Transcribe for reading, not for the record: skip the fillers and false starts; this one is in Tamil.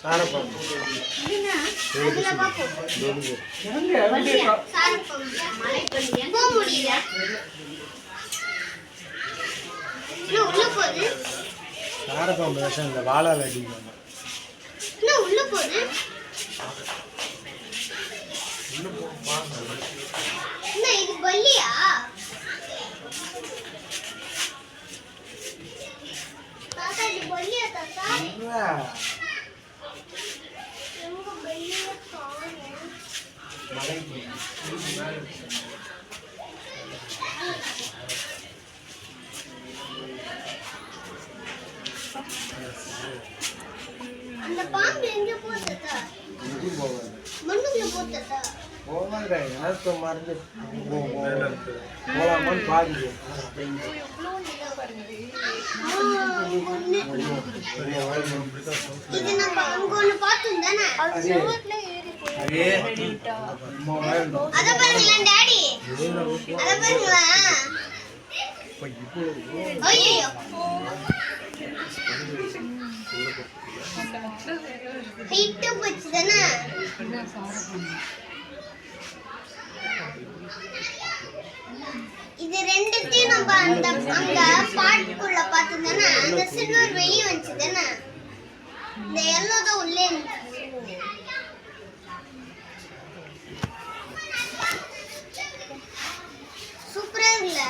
சாரப்பாம்பு விஷம் இந்த வாழால் அடிக்கும் உள்ள போகுது இது பல்லியா தாத்தா இது பல்லியா தாத்தா எங்க பல்லியா அந்த பாம்பு எங்க போகுது மண்ணுக்குள்ள போகுது போவாங்க எனக்கு மருந்து போலாமான்னு பாருங்க இது நம்ம அங்க ஒண்ணு பார்த்தோம் தானே அத பாருங்களா டாடி அத பாருங்களா ஐயோ ஹைட் போச்சு தானே இது ரெண்டுத்தையும் நம்ம அங்க பாட்டுக்குள்ள பார்த்தோம்னா அந்த சில்வர் வெளியே வந்துச்சு தானே இந்த எல்லோ தான் உள்ளே சூப்பரா இருக்குல்ல